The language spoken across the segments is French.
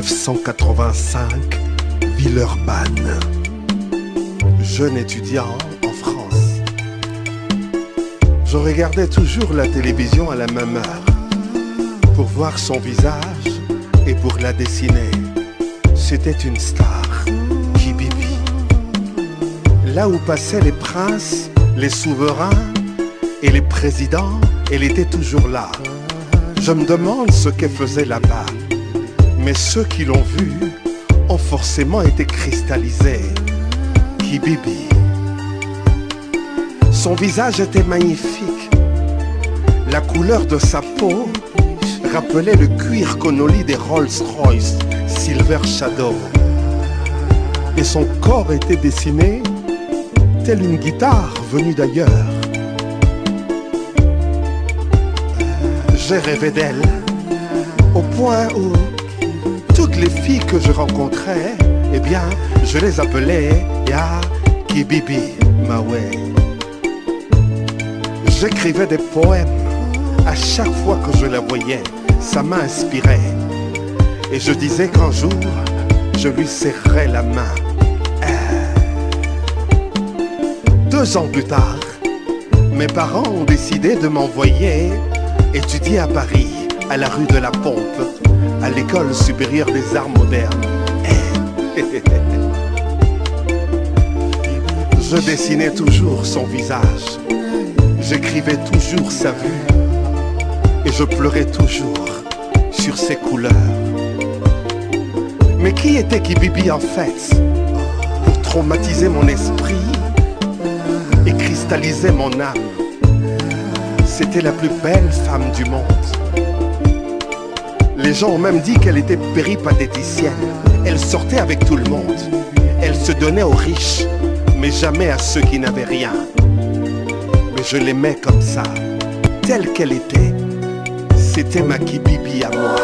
1985, Villeurbanne. Jeune étudiant en France. Je regardais toujours la télévision à la même heure pour voir son visage et pour la dessiner. C'était une star, Kibibi. Là où passaient les princes, les souverains et les présidents, elle était toujours là. Je me demande ce qu'elle faisait là-bas. Mais ceux qui l'ont vue ont forcément été cristallisés. Kibibi. Son visage était magnifique. La couleur de sa peau rappelait le cuir connoli des Rolls-Royce Silver Shadow. Et son corps était dessiné telle une guitare venue d'ailleurs. J'ai rêvé d'elle au point où toutes les filles que je rencontrais, eh bien, je les appelais Ya Kibibi Mawe. J'écrivais des poèmes à chaque fois que je la voyais, ça m'inspirait. Et je disais qu'un jour, je lui serrerais la main. 2 ans plus tard, mes parents ont décidé de m'envoyer étudier à Paris, à la rue de la Pompe, à l'école supérieure des arts modernes. Je dessinais toujours son visage, j'écrivais toujours sa vue, et je pleurais toujours sur ses couleurs. Mais qui était Kibibi en fait, pour traumatiser mon esprit et cristalliser mon âme? C'était la plus belle femme du monde. Les gens ont même dit qu'elle était péripatéticienne. Elle sortait avec tout le monde. Elle se donnait aux riches, mais jamais à ceux qui n'avaient rien. Mais je l'aimais comme ça, telle qu'elle était. C'était ma Kibibi à moi.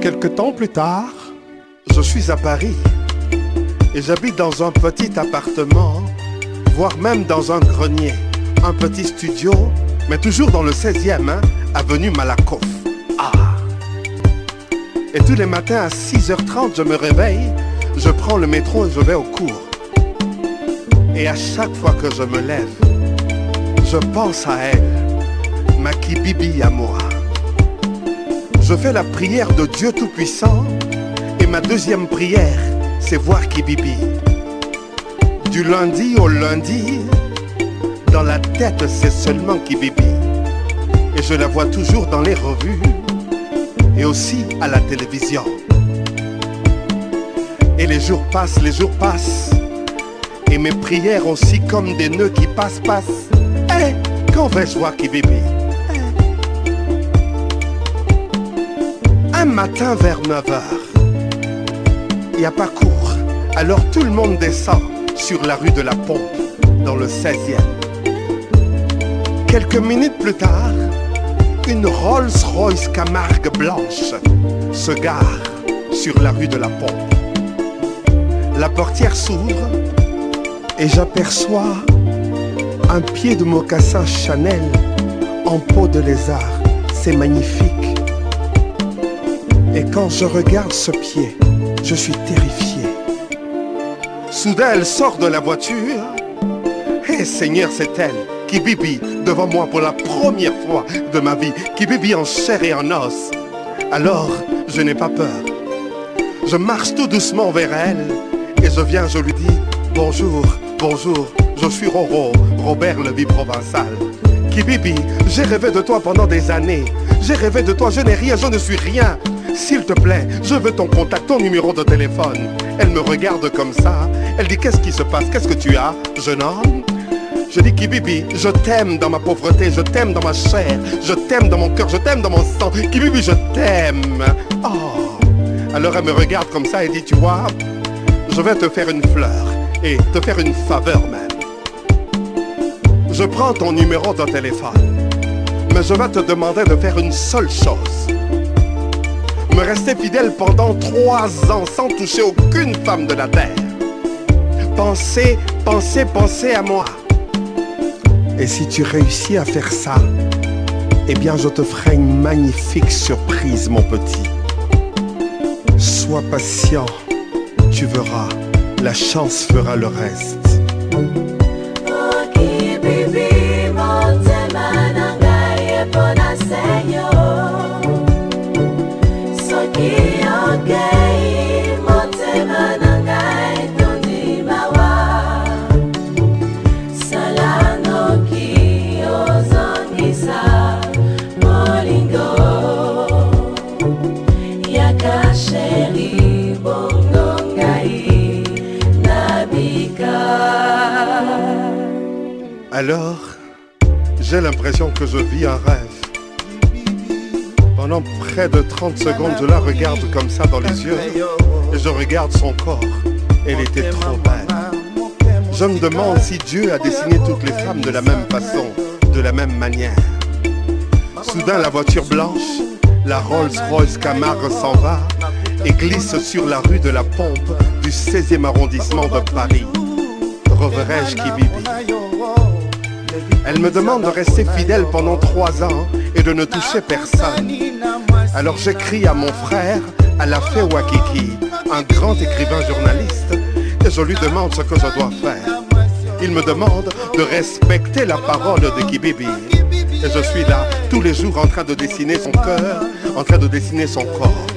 Quelque temps plus tard, je suis à Paris et j'habite dans un petit appartement, voire même dans un grenier, un petit studio, mais toujours dans le 16e, avenue Malakoff. Ah. Et tous les matins à 6h30, je me réveille, je prends le métro et je vais au cours. Et à chaque fois que je me lève, je pense à elle, ma Kibibi à moi. Je fais la prière de Dieu Tout-Puissant et ma deuxième prière, c'est voir Kibibi. Du lundi au lundi, dans la tête, c'est seulement Kibibi. Et je la vois toujours dans les revues et aussi à la télévision. Et les jours passent, et mes prières aussi comme des nœuds qui passent. Hey, quand vais-je voir Kibibi? Un matin vers 9h, il n'y a pas cours, alors tout le monde descend sur la rue de la Pompe, dans le 16e. Quelques minutes plus tard, une Rolls-Royce Camargue blanche se gare sur la rue de la Pompe. La portière s'ouvre et j'aperçois un pied de mocassin Chanel en peau de lézard. C'est magnifique. Et quand je regarde ce pied, je suis terrifié. Soudain, elle sort de la voiture. Et Seigneur, c'est elle, Kibibi, devant moi pour la première fois de ma vie. Kibibi en chair et en os. Alors, je n'ai pas peur. Je marche tout doucement vers elle. Et je lui dis, bonjour, je suis Roro, Robert le Provençal. Kibibi, j'ai rêvé de toi pendant des années. J'ai rêvé de toi, je n'ai rien, je ne suis rien. S'il te plaît, je veux ton contact, ton numéro de téléphone. Elle me regarde comme ça. Elle dit, qu'est-ce qui se passe? Qu'est-ce que tu as, jeune homme? Je dis, Kibibi, je t'aime dans ma pauvreté, je t'aime dans ma chair, je t'aime dans mon cœur, je t'aime dans mon sang. Kibibi, je t'aime. Oh, Alors elle me regarde comme ça et dit, tu vois, je vais te faire une fleur et te faire une faveur même. Je prends ton numéro de téléphone, mais je vais te demander de faire une seule chose. Me rester fidèle pendant 3 ans sans toucher aucune femme de la terre. Pensez à moi. Et si tu réussis à faire ça, eh bien je te ferai une magnifique surprise, mon petit. Sois patient, tu verras, la chance fera le reste. Alors, j'ai l'impression que je vis un rêve. Pendant près de 30 secondes, je la regarde comme ça dans les yeux et je regarde son corps. Elle était trop belle. Je me demande si Dieu a dessiné toutes les femmes de la même façon, de la même manière. Soudain, la voiture blanche, la Rolls-Royce Camargue s'en va et glisse sur la rue de la Pompe du 16e arrondissement de Paris. Reverrai-je Kibibi? Elle me demande de rester fidèle pendant 3 ans et de ne toucher personne. Alors j'écris à mon frère, à la fée Wakiki, un grand écrivain journaliste, et je lui demande ce que je dois faire. Il me demande de respecter la parole de Kibibi. Et je suis là, tous les jours, en train de dessiner son cœur, en train de dessiner son corps.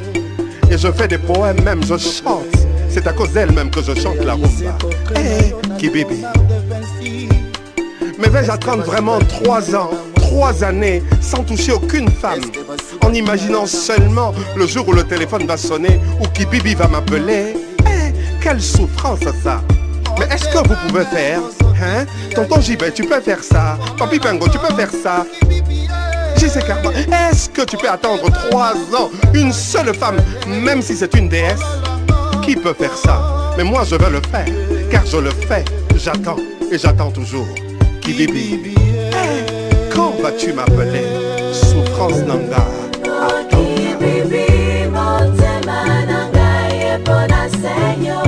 Et je fais des poèmes même, je chante. C'est à cause d'elle même que je chante la rumba. Hey, Kibibi. Mais vais-je attendre vraiment 3 ans, 3 années, sans toucher aucune femme, en imaginant seulement le jour où le téléphone va sonner, où Kibibi va m'appeler? Quelle souffrance ça! Mais est-ce que vous pouvez faire, hein? Tonton Jibé, tu peux faire ça. Papi Pengo, tu peux faire ça. JC Carban, est-ce que tu peux attendre 3 ans, une seule femme, même si c'est une déesse? Qui peut faire ça? Mais moi je veux le faire, car je le fais, j'attends, et j'attends toujours. Kibibi, quand vas-tu m'appeler? Souffrance Nanga, attends. Kibibi, motema nanga yepona seyo.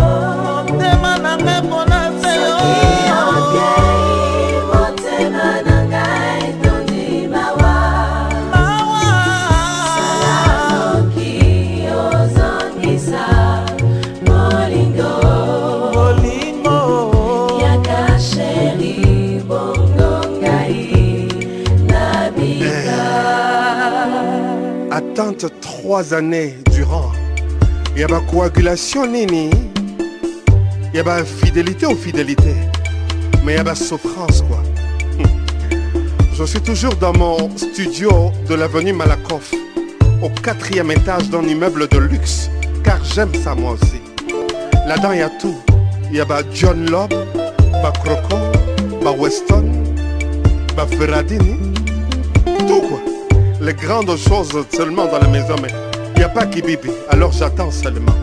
Motema nanga yepona seyo. Soki ongei, motema nanga etondi mawa. Mawa. Salamoki ozongisa molingo. Molingo. Yaka sheri. Attente 3 années durant. Il y a ma coagulation nini. Il y a ma fidélité aux fidélités. Mais il y a ma souffrance quoi. Je suis toujours dans mon studio de l'avenue Malakoff, au 4e étage d'un immeuble de luxe, car j'aime ça moi aussi. Là-dedans il y a tout. Il y a ma John Lobb, ma Croco, ma Weston, ma Ferradini, tout quoi. Les grandes choses seulement dans la maison, mais il n'y a pas Kibibi, alors j'attends seulement.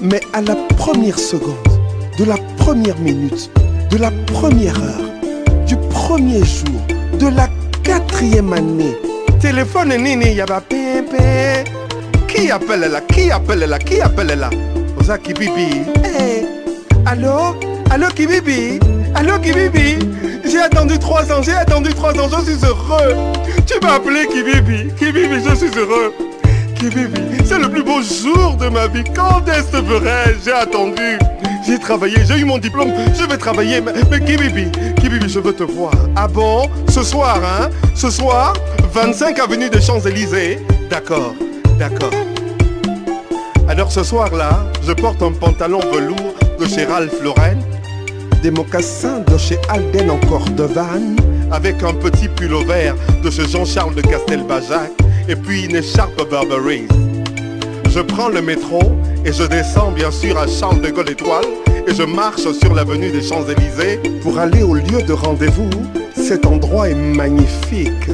Mais à la première seconde, de la première minute, de la première heure, du premier jour, de la 4e année, téléphone nini, yaba pépé. Qui appelle là? Qui appelle là? Qui appelle là? Osa Kibibi. Hey. Allô? Allô Kibibi? Allô Kibibi? J'ai attendu 3 ans, je suis heureux. Tu m'as appelé Kibibi. Kibibi, je suis heureux. Kibibi, c'est le plus beau jour de ma vie. Quand est-ce que ferais? J'ai attendu. J'ai travaillé, j'ai eu mon diplôme. Je vais travailler. Mais Kibibi, Kibibi, je veux te voir. Ah bon? Ce soir, hein? Ce soir, 25 avenue des Champs-Élysées. D'accord, d'accord. Alors ce soir-là, je porte un pantalon velours de chez Ralph Lauren, des mocassins de chez Alden en Cordovan, avec un petit pull vert de chez Jean-Charles de Castelbajac, et puis une écharpe Burberry. Je prends le métro et je descends bien sûr à Charles de Gaulle Étoile et je marche sur l'avenue des Champs-Élysées pour aller au lieu de rendez-vous. Cet endroit est magnifique.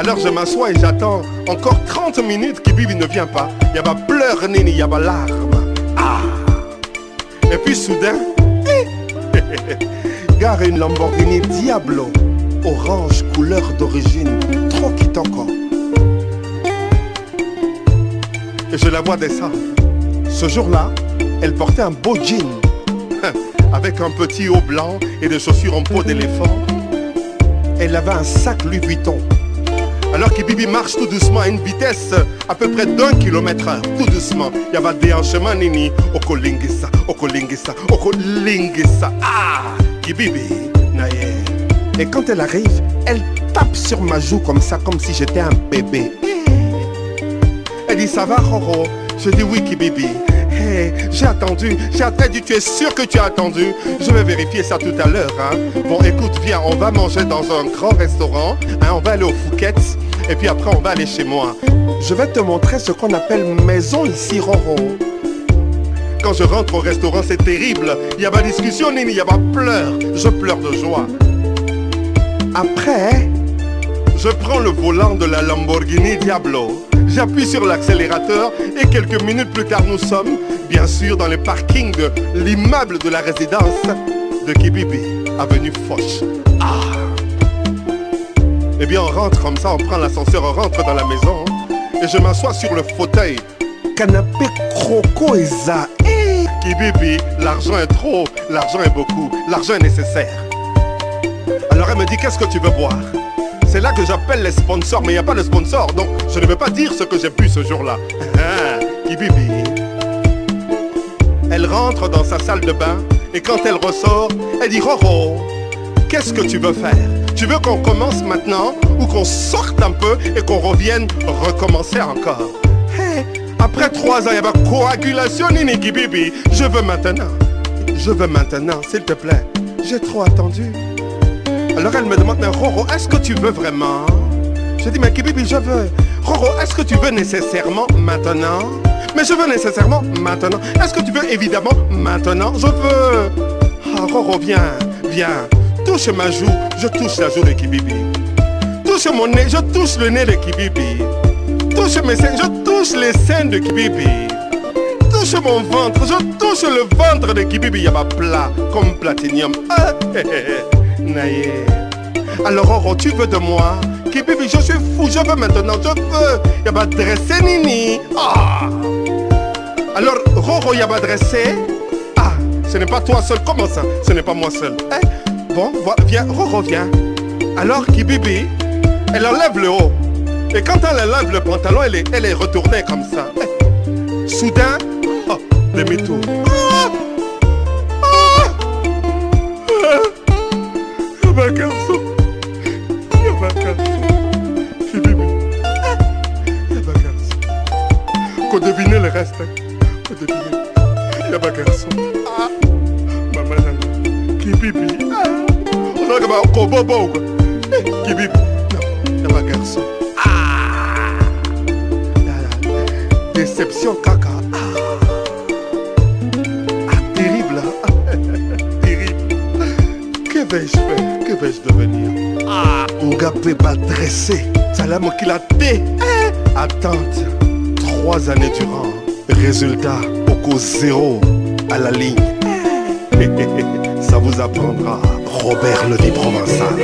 Alors je m'assois et j'attends encore 30 minutes Kibibi ne vient pas. Il y a pas pleurs, Nini, il y a pas larmes. Ah. Et puis soudain, gare une Lamborghini Diablo, orange couleur d'origine, trop kitoko. Et je la vois descendre. Ce jour-là, elle portait un beau jean, avec un petit haut blanc et des chaussures en peau d'éléphant. Elle avait un sac Louis Vuitton. Alors que Bibi marche tout doucement à une vitesse à peu près d'1 km/h, tout doucement. Il y avait des hanchements Nini, okolingisa, okolingisa, okolingisa. Ah, Kibibi, naye. Et quand elle arrive, elle tape sur ma joue comme ça, comme si j'étais un bébé. Elle dit, ça va, Roro? Je dis, oui, Kibibi. Hey, j'ai attendu, dit, tu es sûr que tu as attendu? Je vais vérifier ça tout à l'heure. Hein. Bon, écoute, viens, on va manger dans un grand restaurant. Hein, on va aller au Phuket. Et puis après, on va aller chez moi. Je vais te montrer ce qu'on appelle maison ici, Roro. Quand je rentre au restaurant, c'est terrible. Il y a pas de discussion, Nini, il y a pas de pleurs. Je pleure de joie. Après, je prends le volant de la Lamborghini Diablo. J'appuie sur l'accélérateur et quelques minutes plus tard, nous sommes, bien sûr, dans le parking de l'immeuble de la résidence de Kibibi, avenue Foch. Ah! Eh bien, on rentre comme ça, on prend l'ascenseur, on rentre dans la maison et je m'assois sur le fauteuil. Canapé croco et ça. Kibibi, l'argent est trop, l'argent est beaucoup, l'argent est nécessaire. Alors elle me dit, qu'est-ce que tu veux boire? C'est là que j'appelle les sponsors, mais il n'y a pas de sponsor, donc je ne veux pas dire ce que j'ai bu ce jour-là. Kibibi. Elle rentre dans sa salle de bain et quand elle ressort, elle dit, Roro, qu'est-ce que tu veux faire? Tu veux qu'on commence maintenant ou qu'on sorte un peu et qu'on revienne recommencer encore? Hey, après 3 ans, il y a pas coagulation, Nini Kibibi. Je veux maintenant. Je veux maintenant, s'il te plaît. J'ai trop attendu. Alors elle me demande, mais Roro, est-ce que tu veux vraiment? Je dis, mais Kibibi, je veux. Roro, est-ce que tu veux nécessairement maintenant? Mais je veux nécessairement maintenant. Est-ce que tu veux évidemment maintenant? Je veux. Ah, Roro, viens, viens. Touche ma joue, je touche la joue de Kibibi. Touche mon nez, je touche le nez de Kibibi. Touche mes seins, je touche les seins de Kibibi. Touche mon ventre, je touche le ventre de Kibibi. Il y a pas plat comme platinium. Ah, naïe. Alors Roro, tu veux de moi? Kibibi, je suis fou, je veux maintenant, je veux. Il y a pas dressé, Nini. Ah. Alors Roro, il y a pas dressé. Ah, ce n'est pas toi seul, comment ça? Ce n'est pas moi seul. Eh? Bon, viens, Roro, viens. Alors Kibibi, elle enlève le haut. Et quand elle enlève le pantalon, elle est retournée comme ça. Eh. Soudain, oh, demi-tour. Ma garçon, y'a ma garçon, Kibibi, y'a ma garçon. Qu'on devine le reste, qu'on devine, y'a ma garçon. Ah, maman, Kibibi, on a comme un kobobo, Kibibi, non, y'a ma garçon. Ah, déception caca. Ah, terrible, terrible. Que vais-je faire? Que vais-je devenir? Ah, on gars peut pas dresser. Salam qui l'a té. Attente. 3 années durant. Résultat, au cours 0 à la ligne. Ça vous apprendra. Robert le dit provençal.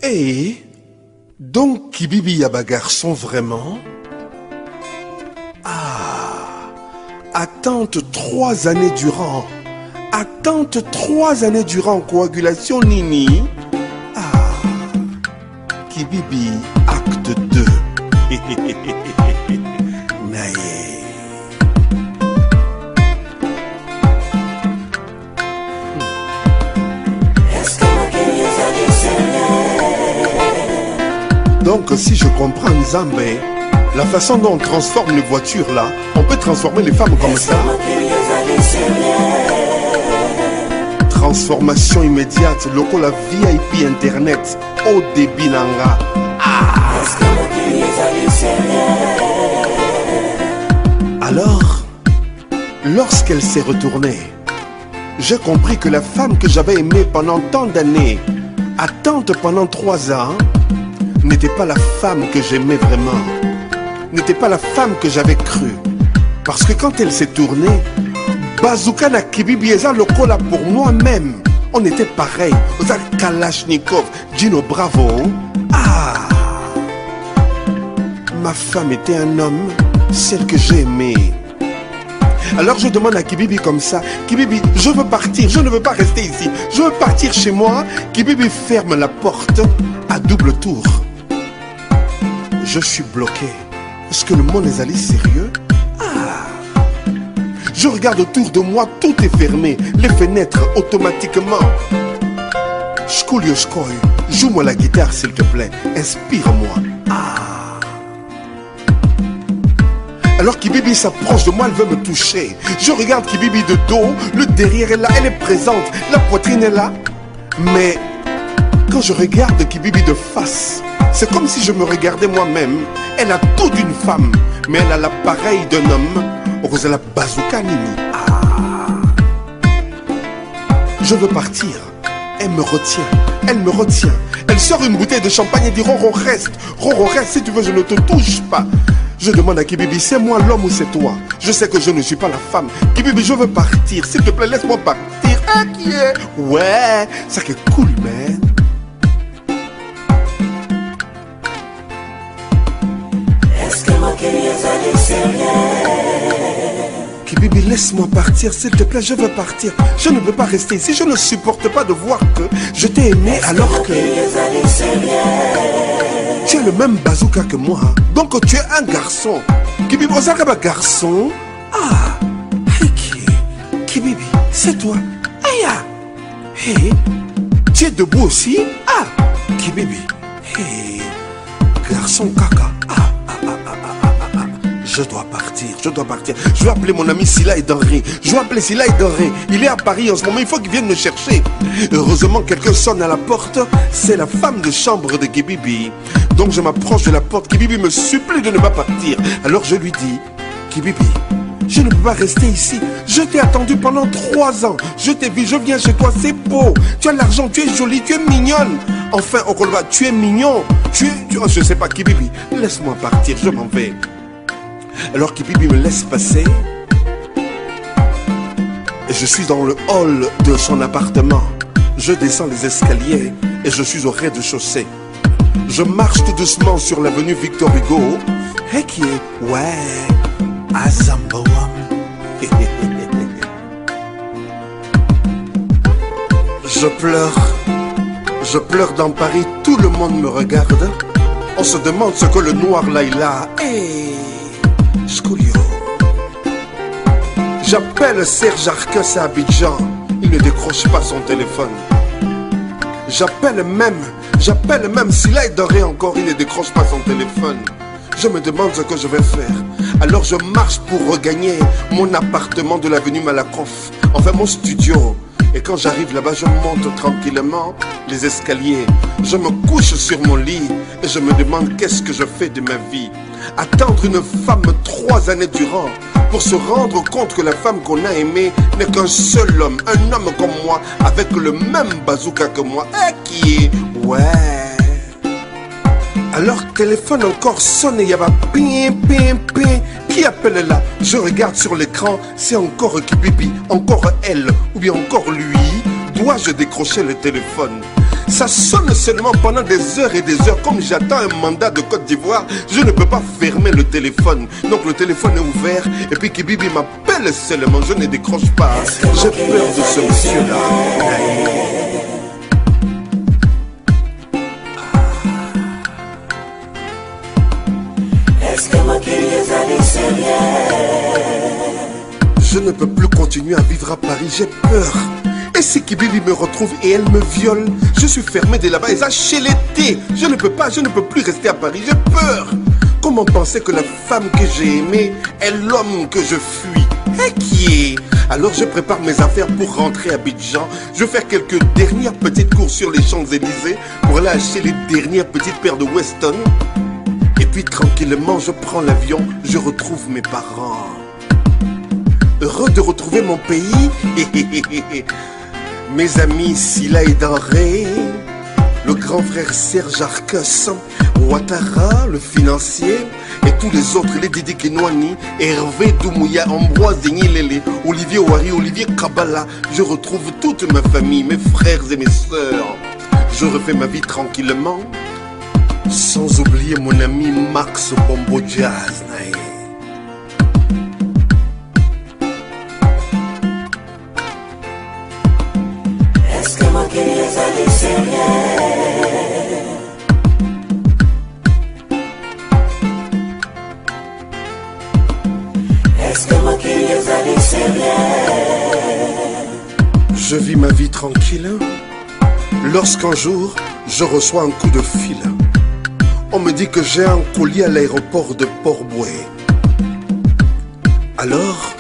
Et donc Kibibi Yaba garçon vraiment? Ah, attente 3 années durant. Attente 3 années durant coagulation Nini. Ah, Kibibi acte 2. Naïe. Nzambe, la façon dont on transforme les voitures là, on peut transformer les femmes comme ça. Transformation immédiate, lokola VIP internet, au débit nanga. Alors, lorsqu'elle s'est retournée, j'ai compris que la femme que j'avais aimée pendant tant d'années, attente pendant 3 ans, n'était pas la femme que j'aimais vraiment, n'était pas la femme que j'avais crue. Parce que quand elle s'est tournée, Bazooka na Kibibi eza lokola pour moi-même. On était pareil. Oza Kalachnikov, Gino Bravo. Ma femme était un homme, celle que j'ai aimée. Alors je demande à Kibibi comme ça, Kibibi, je veux partir, je ne veux pas rester ici. Je veux partir chez moi. Kibibi ferme la porte à double tour. Je suis bloqué. Est-ce que le monde est allé sérieux? Je regarde autour de moi, tout est fermé. Les fenêtres, automatiquement. Shkoulioshkoy, joue-moi la guitare s'il te plaît. Inspire-moi. Alors Kibibi s'approche de moi, elle veut me toucher. Je regarde Kibibi de dos, le derrière est là, elle est présente, la poitrine est là. Mais quand je regarde Kibibi de face, c'est comme si je me regardais moi-même. Elle a tout d'une femme, mais elle a l'appareil d'un homme. La bazooka nini. Je veux partir. Elle me retient. Elle me retient. Elle sort une bouteille de champagne et dit Roro reste. Roro reste, si tu veux je ne te touche pas. Je demande à Kibibi, c'est moi l'homme ou c'est toi? Je sais que je ne suis pas la femme. Kibibi, je veux partir. S'il te plaît, laisse-moi partir. Qui est? Ouais, ça qui est cool, man. Est-ce que ma Kibibi, laisse-moi partir, s'il te plaît, je veux partir. Je ne veux pas rester ici, je ne supporte pas de voir que je t'ai aimé alors que... Tu es le même bazooka que moi, donc tu es un garçon. Kibibi, Osaka garçon. Kibibi, c'est toi. Hey, tu es debout aussi? Kibibi, hey, garçon caca. Je dois partir, je dois partir. Je vais appeler mon ami Sila Denré. Je vais appeler Sila Denré. Il est à Paris en ce moment, il faut qu'il vienne me chercher. Heureusement, quelqu'un sonne à la porte. C'est la femme de chambre de Kibibi. Donc je m'approche de la porte. Kibibi me supplie de ne pas partir. Alors je lui dis, Kibibi, je ne peux pas rester ici. Je t'ai attendu pendant 3 ans. Je t'ai vu, je viens chez toi, c'est beau. Tu as l'argent, tu es jolie, tu es mignonne. Enfin, Okolva, tu es mignon. Je sais pas, Kibibi, laisse-moi partir, je m'en vais. Alors Kibibi me laisse passer. Et je suis dans le hall de son appartement. Je descends les escaliers et je suis au rez-de-chaussée. Je marche tout doucement sur l'avenue Victor Hugo. Et qui est... Ouais... Azambawam. Je pleure. Je pleure dans Paris. Tout le monde me regarde. On se demande ce que le noir là il a. Scoulio. J'appelle Serge Arcus à Abidjan. Il ne décroche pas son téléphone. J'appelle même s'il a doré encore, il ne décroche pas son téléphone. Je me demande ce que je vais faire. Alors je marche pour regagner mon appartement de l'avenue Malakoff. Enfin mon studio. Et quand j'arrive là-bas, je monte tranquillement les escaliers. Je me couche sur mon lit et je me demande qu'est-ce que je fais de ma vie. Attendre une femme 3 années durant pour se rendre compte que la femme qu'on a aimée n'est qu'un seul homme, un homme comme moi, avec le même bazooka que moi. Qui est... Ouais. Alors téléphone encore sonne et il y a pas ping, ping, ping. Qui appelle là? Je regarde sur l'écran, c'est encore Kibibi, encore elle, ou bien encore lui. Dois-je décrocher le téléphone? Ça sonne seulement pendant des heures et des heures. Comme j'attends un mandat de Côte d'Ivoire, je ne peux pas fermer le téléphone. Donc le téléphone est ouvert et puis Kibibi m'appelle seulement. Je ne décroche pas. J'ai peur de ce monsieur-là. Je ne peux plus continuer à vivre à Paris, j'ai peur. Et si Kibibi me retrouve et elle me viole, je suis fermé de là-bas et ça chez l'été. Je ne peux plus rester à Paris, j'ai peur. Comment penser que la femme que j'ai aimée est l'homme que je fuis? Et qui est? Alors je prépare mes affaires pour rentrer à Abidjan. Je vais faire quelques dernières petites courses sur les Champs-Élysées pour aller acheter les dernières petites paires de Weston. Et puis tranquillement je prends l'avion, je retrouve mes parents. Heureux de retrouver mon pays. Mes amis Sila et Denré, le grand frère Serge Arcos, Ouattara, le financier, et tous les autres, les Didi Kenouani, Hervé Doumouya, Ambroise Denyilele, Olivier Ouari, Olivier Kabala. Je retrouve toute ma famille, mes frères et mes sœurs. Je refais ma vie tranquillement, sans oublier mon ami Max Bombo Jazz. Est-ce que ma guérison est sérieuse? Est-ce que ma guérison est sérieuse? Je vis ma vie tranquille lorsqu'un jour je reçois un coup de fil. On me dit que j'ai un colis à l'aéroport de Port-Boué. Alors,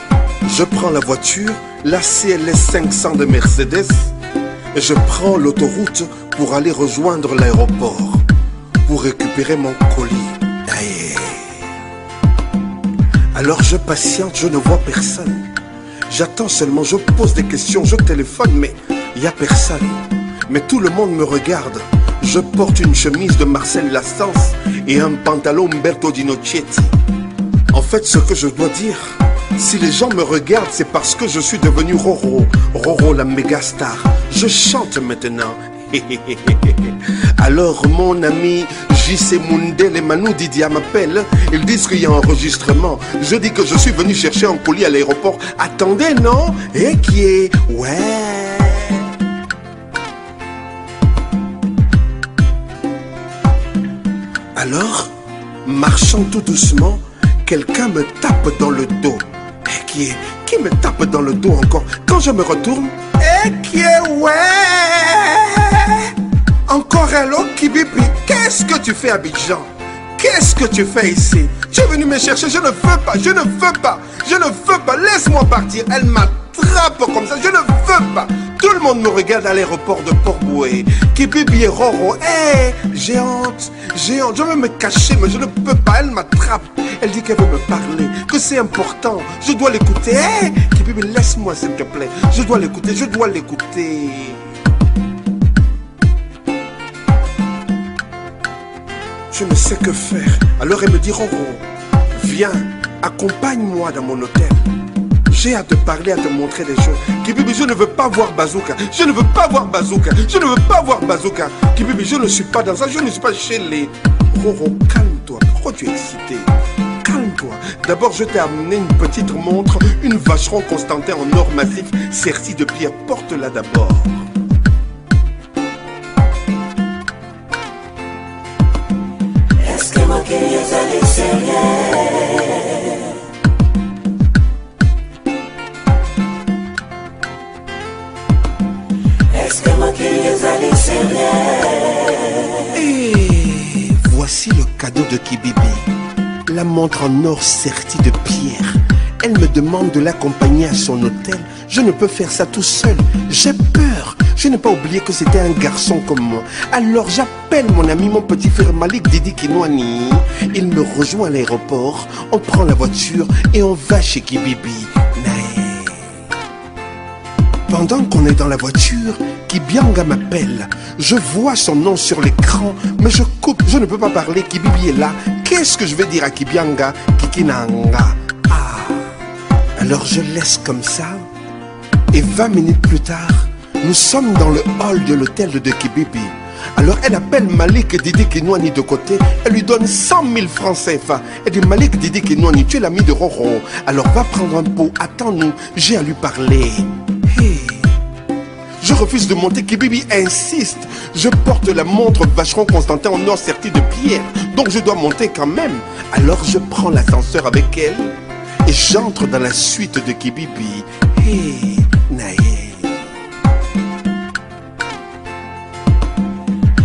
je prends la voiture, la CLS 500 de Mercedes, et je prends l'autoroute pour aller rejoindre l'aéroport, pour récupérer mon colis. Aïe. Alors je patiente, je ne vois personne. J'attends seulement, je pose des questions, je téléphone, mais il n'y a personne. Mais tout le monde me regarde. Je porte une chemise de Marcel Lassens et un pantalon Umberto Dinochetti. En fait, ce que je dois dire, si les gens me regardent, c'est parce que je suis devenu Roro. Roro, la méga star. Je chante maintenant. Alors mon ami JC Mundel et Manu Didia m'appellent. Ils disent qu'il y a un enregistrement. Je dis que je suis venu chercher un colis à l'aéroport. Attendez, non? Et qui est? Ouais. Alors, marchant tout doucement, quelqu'un me tape dans le dos. Et qui me tape dans le dos encore? Quand je me retourne, et qui est? Ouais. Encore hello Kibibi, qu'est-ce que tu fais à Abidjan? Qu'est-ce que tu fais ici? Tu es venu me chercher, je ne veux pas, je ne veux pas, je ne veux pas, laisse-moi partir. Elle m'attrape comme ça, je ne veux pas. Tout le monde me regarde à l'aéroport de Port-Boué. Kibibi et Roro, j'ai honte, je veux me cacher, mais je ne peux pas, elle m'attrape. Elle dit qu'elle veut me parler, que c'est important, je dois l'écouter. Kibibi, laisse-moi s'il te plaît, je dois l'écouter, je dois l'écouter. Je ne sais que faire. Alors elle me dit, Roro, viens, accompagne-moi dans mon hôtel. J'ai à te parler, à te montrer des choses. Kibibi, je ne veux pas voir Bazooka. Je ne veux pas voir Bazooka. Je ne veux pas voir Bazooka. Kibibi, je ne suis pas dans ça. Je ne suis pas chez les... Roro, calme-toi. Pourquoi tu es excité? Calme-toi. D'abord, je t'ai amené une petite montre, une Vacheron Constantin en or massif, sertie de pierre. Porte-la d'abord. Est-ce que ma guérison est sérieuse? Est-ce que ma guérison est sérieuse? Et voici le cadeau de Kibibi. La montre en or sertie de pierre. Elle me demande de l'accompagner à son hôtel. Je ne peux faire ça tout seul. J'ai peur. Je n'ai pas oublié que c'était un garçon comme moi. Alors j'appelle mon ami, mon petit frère Malik Didi Kinouani. Il me rejoint à l'aéroport. On prend la voiture et on va chez Kibibi. Pendant qu'on est dans la voiture, Kibianga m'appelle. Je vois son nom sur l'écran, mais je coupe. Je ne peux pas parler. Kibibi est là. Qu'est-ce que je vais dire à Kibianga? Kikinanga. Alors je laisse comme ça. Et 20 minutes plus tard, nous sommes dans le hall de l'hôtel de Kibibi. Alors elle appelle Malik Didi Kinouani de côté. Elle lui donne 100 000 francs CFA. Elle dit, Malik Didi Kinouani, tu es l'ami de Roro. Alors va prendre un pot, attends-nous, j'ai à lui parler. Hey. Je refuse de monter, Kibibi insiste. Je porte la montre Vacheron Constantin en or sertie de pierre. Donc je dois monter quand même. Alors je prends l'ascenseur avec elle. Et j'entre dans la suite de Kibibi. Hey, naïe.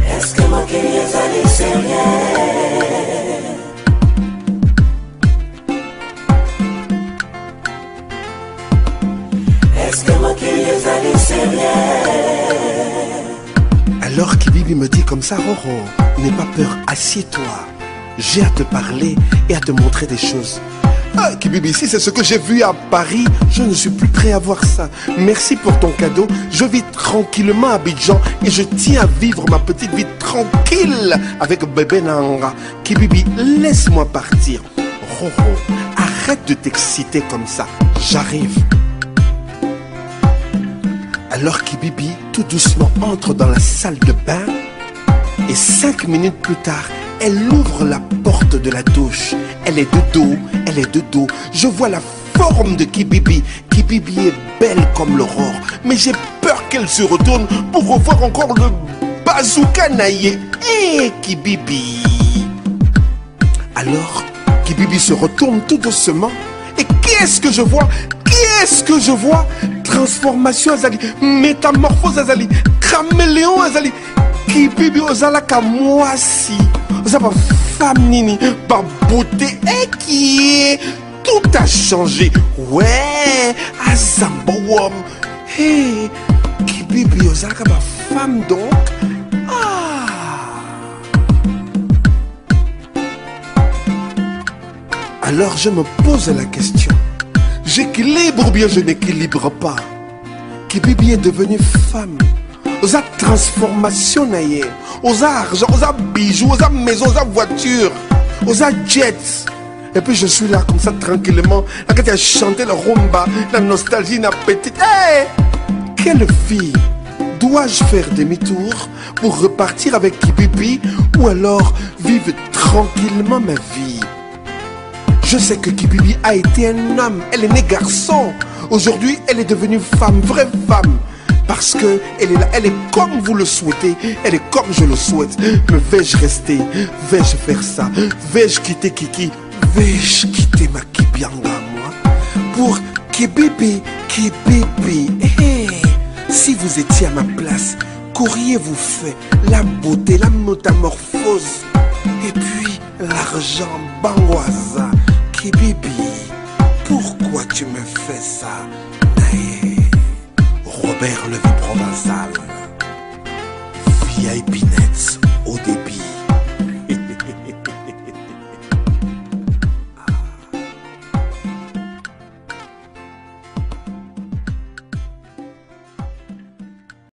Est-ce que ma guérison est sérieuse? ezali sérieux. Alors Kibibi me dit comme ça, Roro, n'aie pas peur, assieds-toi. J'ai à te parler et à te montrer des choses. Ah, Kibibi, si c'est ce que j'ai vu à Paris, je ne suis plus prêt à voir ça. Merci pour ton cadeau. Je vis tranquillement à Abidjan et je tiens à vivre ma petite vie tranquille avec bébé Nanga. Kibibi, laisse-moi partir. Roro, arrête de t'exciter comme ça. J'arrive. Alors Kibibi, tout doucement, entre dans la salle de bain et 5 minutes plus tard, elle ouvre la porte de la douche. Elle est de dos, elle est de dos. Je vois la forme de Kibibi. Kibibi est belle comme l'aurore. Mais j'ai peur qu'elle se retourne pour revoir encore le bazooka naïe. Hé, Kibibi! Alors, Kibibi se retourne tout doucement. Et qu'est-ce que je vois? Qu'est-ce que je vois? Transformation azali, métamorphose azali, caméléon azali. Kibibi ozalaka mwasi. Ozaba femme nini, par beauté et qui est tout a changé. Ouais, azambawam. Hey, Kibibi ozalaka ba femme donc. Ah. Alors je me pose la question. J'équilibre ou bien je n'équilibre pas? Kibibi est devenue femme. Osa transformation naïe. Osa argent, osa bijoux, osa maison, osa voiture, osa jets. Et puis je suis là comme ça tranquillement. Là quand tu as chanté le rumba, la nostalgie, la petite. Hey! Quelle fille! Dois-je faire demi-tour pour repartir avec Kibibi ou alors vivre tranquillement ma vie? Je sais que Kibibi a été un homme, elle est née garçon. Aujourd'hui, elle est devenue femme, vraie femme. Parce que elle est là, elle est comme vous le souhaitez, elle est comme je le souhaite. Mais vais-je rester? Vais-je faire ça? Vais-je quitter Kiki? Vais-je quitter ma Kibianga, moi? Pour Kibibi, Kibibi. Hey, si vous étiez à ma place, qu'auriez-vous fait? La beauté, la métamorphose. Et puis, l'argent, Bangwaza. Kibibi, pourquoi tu me fais ça? Naïe. Robert Levi Provençal, VIP net.